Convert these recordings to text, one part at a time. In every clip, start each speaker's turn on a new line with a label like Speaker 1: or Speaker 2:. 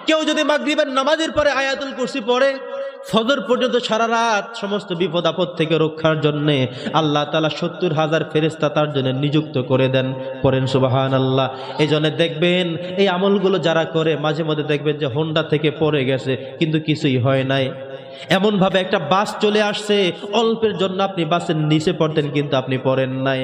Speaker 1: কেউ যদি মাগরিবের নামাজের পরে আয়াতুল কুরসি পড়ে, ফজর পর্যন্ত সারা রাত সমস্ত বিপদ আপদ থেকে রক্ষার জন্য আল্লাহ তাআলা ৭০,০০০ ফেরেশতা তার জন্য নিযুক্ত করে দেন। পড়েন সুবহানাল্লাহ। এই জন্য দেখবেন এই আমলগুলো যারা করে মাঝে মধ্যে দেখবেন যে হোন্ডা থেকে পড়ে গেছে কিন্তু কিছুই হয় নাই। এমন ভাবে একটা বাস চলে আসছে, অল্পের জন্য আপনি বাসের নিচে পড়তেন কিন্তু আপনি পড়েন নাই।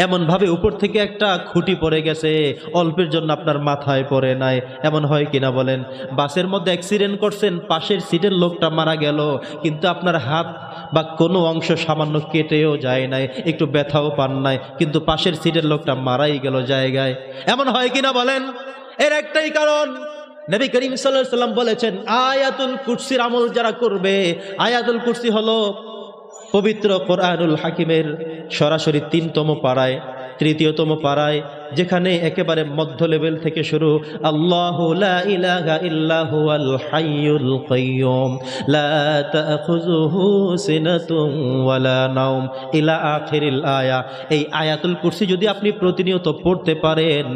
Speaker 1: এমন ভাবে উপর থেকে একটা খুঁটি পড়ে গেছে, অল্পের জন্য আপনার মাথায় পড়ে নাই। এমন হয় কিনা বলেন? বাসের মধ্যে অ্যাক্সিডেন্ট করছেন, পাশের সিটের লোকটা মারা গেল কিন্তু আপনার হাত বা কোনো অংশ সামান্য কেটেও যায় নাই, একটু ব্যথাও পান নাই, কিন্তু পাশের সিটের লোকটা মারাই গেল জায়গায়। এমন হয় কিনা বলেন? এর একটাই কারণ, নবী করিম সাল্লাল্লাহু আলাইহি সাল্লাম বলেছেন আয়াতুল কুরসির আমল যারা করবে, আয়াতুল কুরসি হলো পবিত্র কোরআনুল হাকিমের সরাসরি ৩তম পারায়, ৩য়তম পারায়, যেখানে একেবারে মধ্য লেভেল থেকে শুরু আল্লাহু লা ইলাহা ইল্লা হুয়াল হাইয়ুল কাইয়্যুম লা তাখুযুহু সিনাতুন ওয়ালা নাওম ইলা আখিরিল আয়া। এই আয়াতুল কুরসি যদি আপনি প্রতিনিয়ত পড়তে পারেন,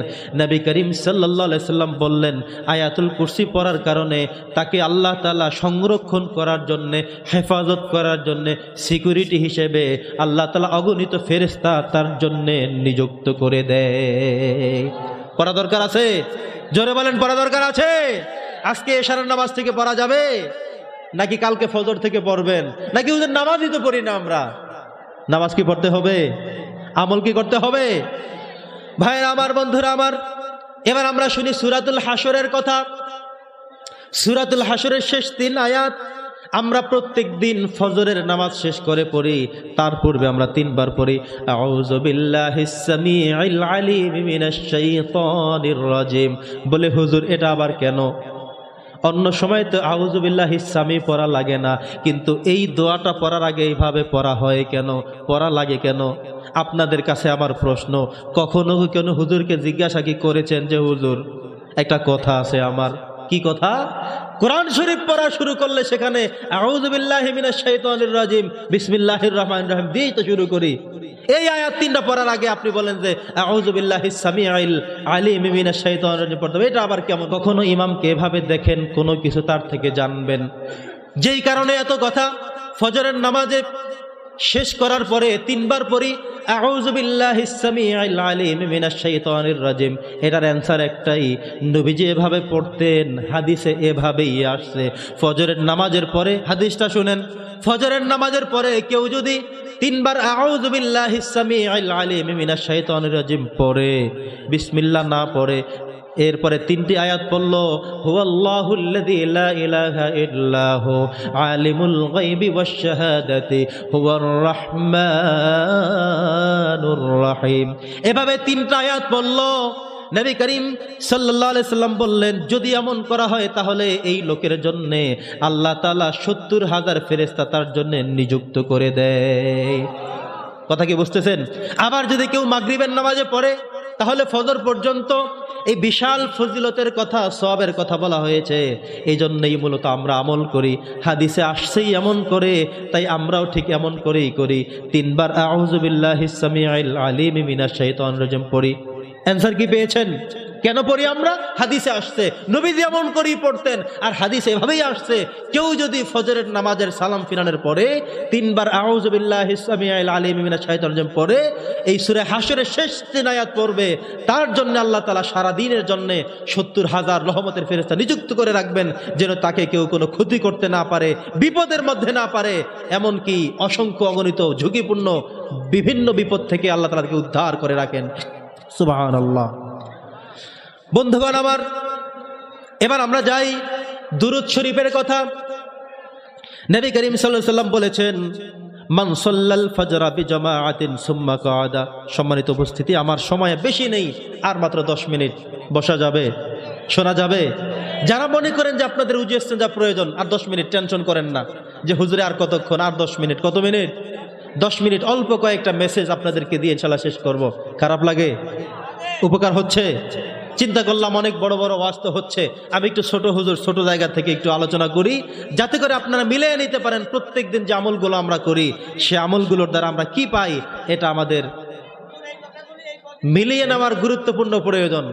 Speaker 1: নবী করিম সাল্লাল্লাহু আলাইহি সাল্লাম বললেন আয়াতুল কুরসি পড়ার কারণে তাকে আল্লাহ তাআলা সংরক্ষণ করার জন্য, হেফাজত করার জন্য, সিকিউরিটি হিসেবে আল্লাহ তাআলা অগণিত ফেরেশতা তার জন্য নিযুক্ত করে দেয়। পড়া দরকার আছে? জোরে বলেন, পড়া দরকার আছে? আজকে এশারের নামাজ থেকে পড়া যাবে নাকি কালকে ফজর থেকে পড়বেন? নাকি ওদের নামাজই তো পড়ি না আমরা? নামাজ কি পড়তে হবে? আমল কি করতে হবে? ভাইরা আমার, বন্ধুরা আমার, এবার আমরা শুনি সূরাতুল হাশরের কথা। সূরাতুল হাশরের শেষ ৩ আয়াত আমরা প্রত্যেক দিন ফজরের নামাজ শেষ করে পড়ি। তার পূর্বে আমরা ৩ বার পড়ি আউযু বিল্লাহিস সামিউল আলিম মিনাশ শাইতানির রাজিম। বলে হুজুর এটা আবার কেন? অন্য সময় তো আউযু বিল্লাহিস সামি পড়া লাগে না, কিন্তু এই দোয়াটা পড়ার আগে এইভাবে পড়া হয় কেন, পড়া লাগে কেন? আপনাদের কাছে আমার প্রশ্ন, কখনো কেন হুজুরকে জিজ্ঞাসা কি করেছেন যে হুজুর একটা কথা আছে আমার? কি কথা? কোরআন শরীফ পড়া শুরু করলে সেখানে আউযু বিল্লাহি মিনাশ শাইতানির রাজিম বিসমিল্লাহির রহমানির রহিম দিয়েই তো শুরু করি। এই আয়াত ৩টা পড়ার আগে আপনি বলেন যে আউযু বিল্লাহিস সামিউল আলিম মিনাশ শাইতানির রাজিম পড়তে হবে, এটা আবার কেমন? কখনো ইমামকে এভাবে দেখেন কোনো কিছু তার থেকে জানবেন। যেই কারণে এত কথা, ফজরের নামাজে শেষ করার পরে ৩ বার পড়ি আউযু বিল্লাহিস সামিউল আলিম মিনাশ শাইতানির রাজিম। এটার অ্যানসার একটাই, নবীজি এভাবে পড়তেন, হাদিসে এভাবেই আসছে। ফজরের নামাজের পরে হাদিসটা শুনেন, ফজরের নামাজের পরে কেউ যদি ৩ বার আউযু বিল্লাহিস সামিউল আলিম মিনাশ শাইতানির রাজিম পড়ে, বিসমিল্লাহ না পড়ে, এরপরে ৩টি আয়াত পড়ল হুয়াল্লাহুল্লাযী লা ইলাহা ইল্লাহু আলিমুল গায়বি ওয়াশ শাহাদাতি হুয়ার রাহমানুর রাহিম, এভাবে ৩টা আয়াত পড়ল। নবী করিম সাল্লাল্লাহু আলাইহি সাল্লাম বললেন যদি এমন করা হয় তাহলে এই লোকের জন্য আল্লাহ তাআলা ৭০,০০০ ফেরেশতা তার জন্য নিযুক্ত করে দেয়। কথা কি বুঝতেছেন? আবার যদি কেউ মাগরিবের নামাজে পড়ে তাহলে ফজর পর্যন্ত এই বিশাল ফজিলতের কথা, সওয়াবের কথা বলা হয়েছে। এই জন্যই মূলত আমরা আমল করি, হাদিসে আসছেই এমন করে, তাই আমরাও ঠিক এমন করেই করি। ৩ বার আউযু বিল্লাহিস সামিউল আলিম মিনাশ শাইতানির রাজিম পড়ি। অ্যানসার কি পেয়েছেন? কেন পড়ি আমরা? হাদিসে আসছে, নবীজি এমন করেই পড়তেন, আর হাদিসে এভাবেই আসছে। কেউ যদি ফজরের নামাজের সালাম ফিরানোর পরে ৩ বার আউযু বিল্লাহিস সামিউল আলিম মিনাশ শাইতানির রাজিম পড়ে এই সূরা হাশরের শেষ ৩ আয়াত পড়বে, তার জন্য আল্লাহ তাআলা সারা দিনের জন্য ৭০,০০০ রহমতের ফেরেশতা নিযুক্ত করে রাখবেন, যেন তাকে কেউ কোনো ক্ষতি করতে না পারে, বিপদের মধ্যে না পারে। এমনকি অসংখ্য অগণিত ঝুঁকিপূর্ণ বিভিন্ন বিপদ থেকে আল্লাহ তাআলা তাকে উদ্ধার করে রাখেন। সুবহানাল্লাহ। বন্ধুগণ আমার, এবার আমরা যাই দুরূদ শরীফের কথা। নবী করিম সাল্লাল্লাহু আলাইহি ওয়াসাল্লাম বলেছেন মান সাল্লাল ফাজরা বিজামাআতিন সুম্মা কাআদা। সম্মানিত উপস্থিতি, আমার সময় বেশি নেই, আর মাত্র ১০ মিনিট বসা যাবে, শোনা যাবে। যারা মনে করেন যে আপনাদের উজু ইস্তেঞ্জা প্রয়োজন, আর ১০ মিনিট টেনশন করেন না যে হুজুরে আর কতক্ষণ, আর ১০ মিনিট। কত মিনিট? 10 মিনিট। অল্প কয়েকটা মেসেজ আপনাদেরকে দিয়ে ইনশাআল্লাহ শেষ করব। খারাপ লাগে? উপকার হচ্ছে? চিন্তা করলাম অনেক বড় বড় ওয়াজ তো হচ্ছে, আমি একটু ছোট হুজুর ছোট জায়গা থেকে একটু আলোচনা করি, যাতে করে আপনারা মিলিয়ে নিতে পারেন প্রত্যেক দিন যে আমলগুলো আমরা করি সে আমলগুলোর দ্বারা আমরা কি পাই, এটা আমাদের মিলিয়ে নেওয়ার গুরুত্বপূর্ণ প্রয়োজন।